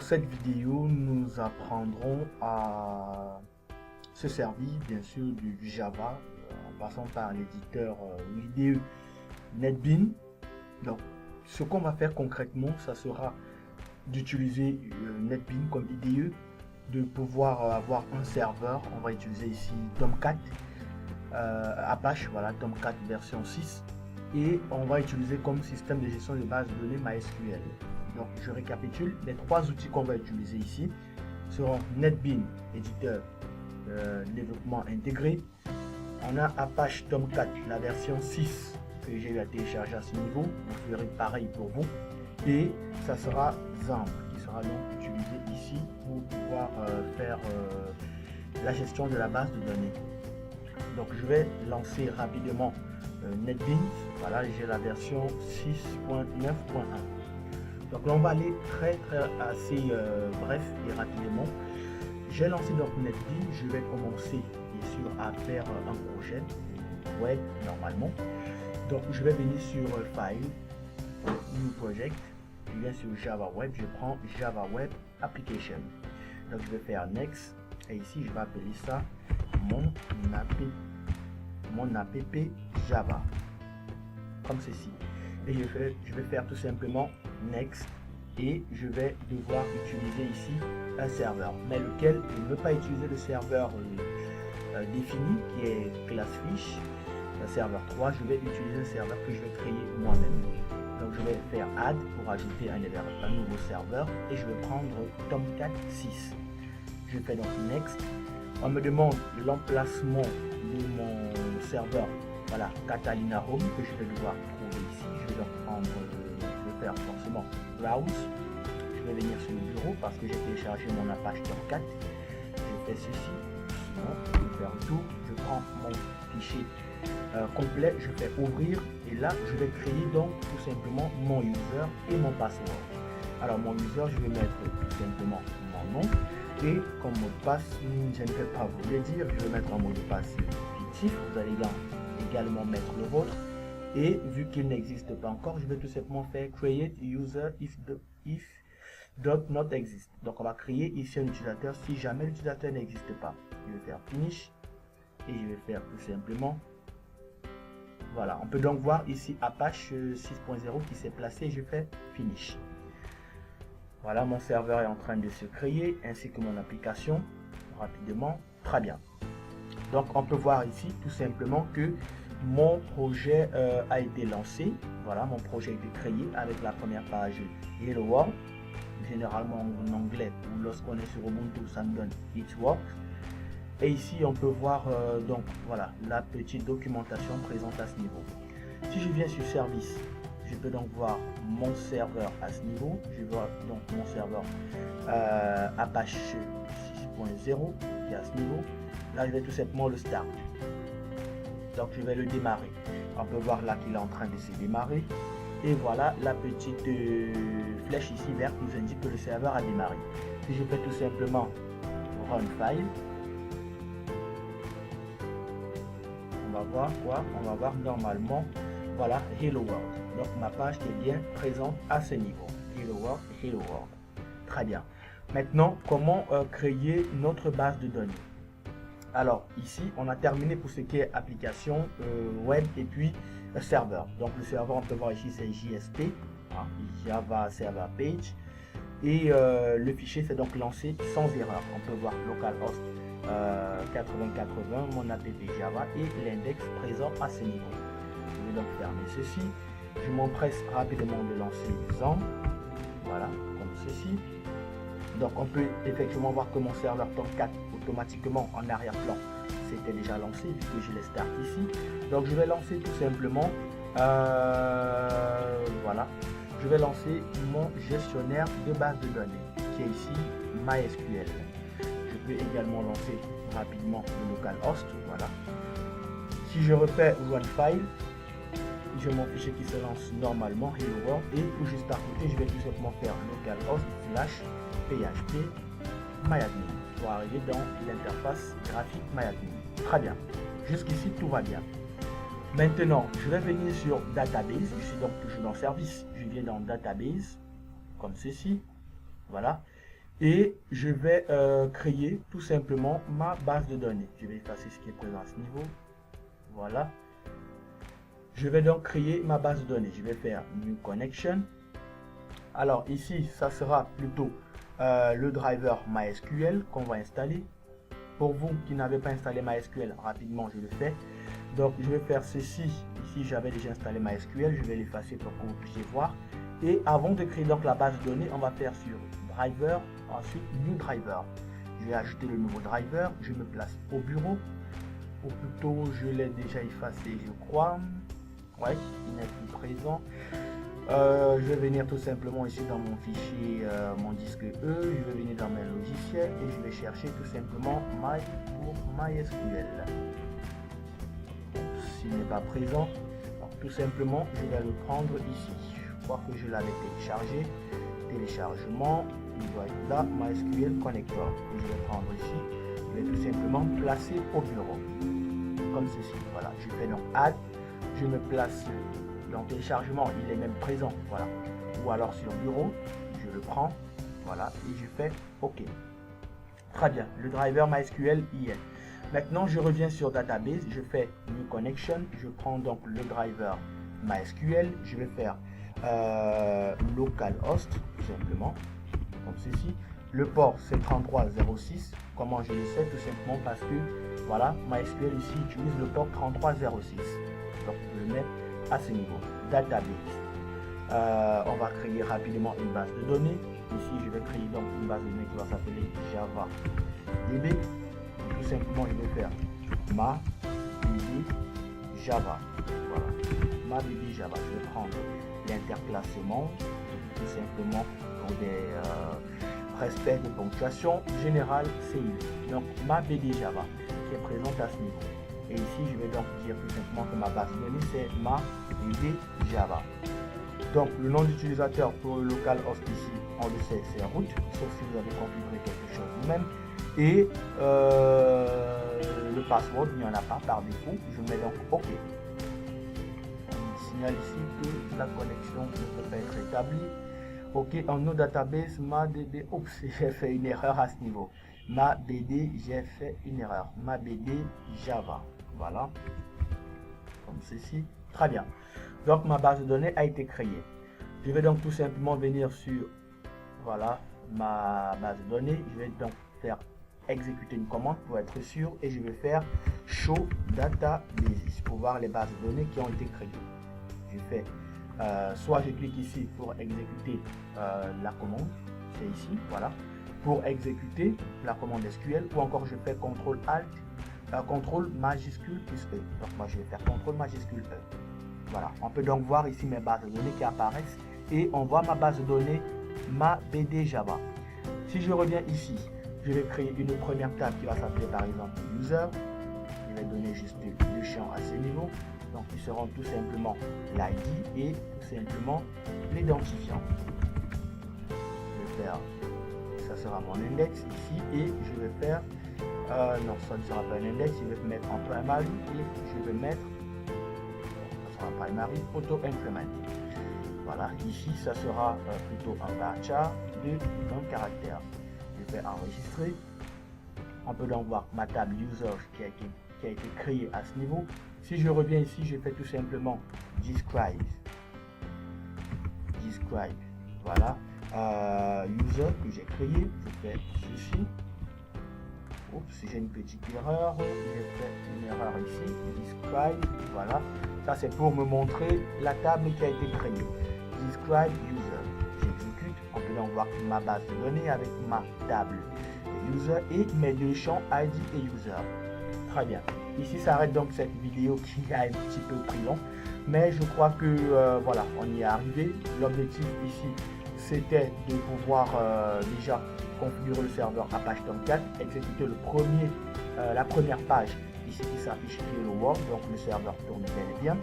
pour cette vidéo, nous apprendrons à se servir bien sûr du Java en passant par l'éditeur IDE NetBeans. Donc, ce qu'on va faire concrètement, ça sera d'utiliser NetBeans comme IDE, de pouvoir avoir un serveur. On va utiliser ici Tomcat, Apache, voilà, Tomcat version 6, et on va utiliser comme système de gestion de base de données MySQL. Donc, je récapitule, les trois outils qu'on va utiliser ici seront NetBeans, éditeur développement intégré. On a Apache Tomcat, la version 6 que j'ai eu à télécharger à ce niveau. Vous ferez pareil pour vous. Et ça sera XAMPP qui sera donc utilisé ici pour pouvoir faire la gestion de la base de données. Donc je vais lancer rapidement NetBeans. Voilà, j'ai la version 6.9.1. Donc là on va aller assez bref et rapidement. J'ai lancé donc NetBeans. Je vais commencer bien sûr à faire un projet web normalement. Donc je vais venir sur File, New Project. Je viens sur Java Web, je prends Java Web Application. Donc je vais faire Next et ici je vais appeler ça mon app Java, comme ceci. Et je vais faire tout simplement Next et je vais devoir utiliser ici un serveur, mais lequel je ne veux pas utiliser le serveur défini qui est ClassFish, le serveur 3. Je vais utiliser un serveur que je vais créer moi-même. Donc je vais faire add pour ajouter un nouveau serveur et je vais prendre Tomcat 6. Je fais donc next. On me demande l'emplacement de mon serveur, voilà, Catalina Home, que je vais devoir trouver ici. Je vais donc prendre, je vais faire forcément browse. Je vais venir sur le bureau parce que j'ai téléchargé mon Apache Tomcat. Je fais ceci, sinon je vais faire le tour. Je prends mon fichier complet, je fais ouvrir et là je vais créer donc tout simplement mon user et mon password. Alors mon user, je vais mettre tout simplement mon nom et comme mot de passe, je ne vais pas vous le dire, je vais mettre un mot de passe fictif. Vous allez également mettre le vôtre et vu qu'il n'existe pas encore, je vais tout simplement faire create user if does not exist. Donc on va créer ici un utilisateur si jamais l'utilisateur n'existe pas. Je vais faire finish et je vais faire tout simplement. Voilà, on peut donc voir ici Apache 6.0 qui s'est placé. Je fais finish. Voilà, mon serveur est en train de se créer ainsi que mon application rapidement. Très bien. Donc on peut voir ici tout simplement que mon projet a été lancé. Voilà, mon projet a été créé avec la première page Hello World, généralement en anglais, ou lorsqu'on est sur Ubuntu ça me donne It Works. Et ici on peut voir donc voilà la petite documentation présente à ce niveau. Si je viens sur service, je peux donc voir mon serveur à ce niveau. Je vois donc mon serveur Apache 6.0 qui est à ce niveau. Là je vais tout simplement le start. Donc je vais le démarrer. On peut voir là qu'il est en train de se démarrer. Et voilà la petite flèche ici verte nous indique que le serveur a démarré. Si je fais tout simplement run file, on va voir quoi? On va voir normalement, voilà, Hello World. Donc ma page est bien présente à ce niveau. Hello World, Hello World. Très bien. Maintenant, comment créer notre base de données? Alors ici, on a terminé pour ce qui est application web et puis serveur. Donc le serveur, on peut voir ici, c'est JSP, hein, Java Server Page. Et le fichier s'est donc lancé sans erreur. On peut voir localhost 8080, mon app Java et l'index présent à ce niveau. Je vais donc fermer ceci. Je m'empresse rapidement de lancer XAMPP. Voilà, comme ceci. Donc on peut effectivement voir que mon serveur Tomcat automatiquement en arrière-plan c'était déjà lancé vu que je les start ici. Donc je vais lancer tout simplement voilà, je vais lancer mon gestionnaire de base de données qui est ici MySQL. Je peux également lancer rapidement le localhost. Voilà. Si je refais run file, j'ai mon fichier qui se lance normalement Hello World et tout juste à côté je vais tout simplement faire localhost / php myadmin pour arriver dans l'interface graphique myadmin. Très bien. Jusqu'ici tout va bien. Maintenant je vais venir sur database. Je suis donc toujours dans service. Je viens dans database comme ceci. Voilà. Et je vais créer tout simplement ma base de données. Je vais effacer ce qui est présent à ce niveau. Voilà. Je vais donc créer ma base de données. Je vais faire New Connection. Alors ici, ça sera plutôt le driver MySQL qu'on va installer. Pour vous qui n'avez pas installé MySQL, rapidement je le fais. Donc je vais faire ceci. Ici j'avais déjà installé MySQL, je vais l'effacer pour que vous puissiez voir. Et avant de créer donc la base de données, on va faire sur driver, ensuite new driver. Je vais ajouter le nouveau driver, je me place au bureau. Ou plutôt je l'ai déjà effacé je crois. Ouais, il n'est plus présent. Je vais venir tout simplement ici dans mon fichier, mon disque E, je vais venir dans mes logiciels et je vais chercher tout simplement pour MySQL. S'il n'est pas présent, donc tout simplement je vais le prendre ici. Je crois que je l'avais téléchargé. Téléchargement, il doit être là, MySQL Connector. Et je vais prendre ici, je vais tout simplement placer au bureau. Comme ceci, voilà. Je fais donc Add, je me place. Dans téléchargement, il est même présent, voilà. Ou alors sur bureau, je le prends, voilà, et je fais OK. Très bien, le driver MySQL y est. Maintenant, je reviens sur Database, je fais New Connection, je prends donc le driver MySQL, je vais faire localhost, tout simplement, comme ceci. Le port, c'est 3306. Comment je le sais? Tout simplement parce que, voilà, MySQL ici utilise le port 3306. Donc, je le mets à ce niveau. Database. On va créer rapidement une base de données. Ici, je vais créer donc une base de données qui va s'appeler Java DB. Tout simplement, je vais faire ma DB Java. Voilà. Ma DB Java. Je vais prendre l'interclassement, tout simplement pour des respects de ponctuation générale CI. Donc, ma BD Java qui est présente à ce niveau. Et ici, je vais donc dire tout simplement que ma base de données, c'est ma DB Java. Donc, le nom d'utilisateur pour le localhost ici, on le sait, c'est root, sauf si vous avez configuré quelque chose vous-même. Et le password, il n'y en a pas par défaut. Je mets donc OK. On signale ici que la connexion ne peut pas être établie. OK, en nos database, ma DB, oups, j'ai fait une erreur à ce niveau. Ma BD, j'ai fait une erreur. Ma BD Java. Voilà, comme ceci. Très bien. Donc ma base de données a été créée. Je vais donc tout simplement venir sur, voilà, ma base de données. Je vais donc faire exécuter une commande pour être sûr et je vais faire show databases pour voir les bases de données qui ont été créées. Je fais soit je clique ici pour exécuter la commande, c'est ici, voilà, pour exécuter la commande SQL, ou encore je fais CTRL ALT. CTRL majuscule plus E. Donc moi je vais faire CTRL majuscule E. Voilà, on peut donc voir ici mes bases de données qui apparaissent et on voit ma base de données, ma BD Java. Si je reviens ici, je vais créer une première table qui va s'appeler par exemple User. Je vais donner juste deux champs à ce niveau. Donc ils seront tout simplement l'ID et tout simplement l'identifiant. Je vais faire, ça sera mon index ici et je vais faire non, ça ne sera pas un index, je vais mettre en primary et je vais mettre, ça sera primary auto increment. Voilà, ici ça sera plutôt un varchar de 20 caractères. Je vais enregistrer. On peut donc voir ma table user qui a été créée à ce niveau. Si je reviens ici, je fais tout simplement describe. Voilà, user que j'ai créé, je fais ceci. Oups, j'ai une petite erreur, j'ai fait une erreur ici, describe, voilà, ça c'est pour me montrer la table qui a été créée, describe user, j'exécute, on peut donc voir ma base de données avec ma table user et mes deux champs ID et user. Très bien, ici ça arrête donc cette vidéo qui a un petit peu pris long, mais je crois que voilà, on y est arrivé. L'objectif ici c'était de pouvoir déjà configurer le serveur Apache Tomcat, exécuter la première page ici qui s'affiche Hello World, donc le serveur tourne bel et bien.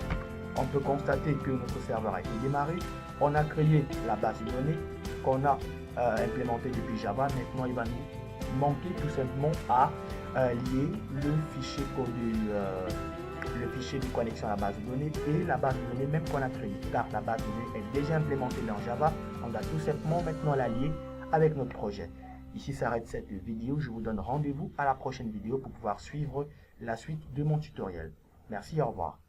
On peut constater que notre serveur a été démarré, on a créé la base de données qu'on a implémentée depuis Java. Maintenant il va nous manquer tout simplement à lier le fichier de connexion à la base de données et la base de données même qu'on a créée, car la base de données est déjà implémentée dans Java. On va tout simplement maintenant la lier avec notre projet. Ici s'arrête cette vidéo. Je vous donne rendez-vous à la prochaine vidéo pour pouvoir suivre la suite de mon tutoriel. Merci, au revoir.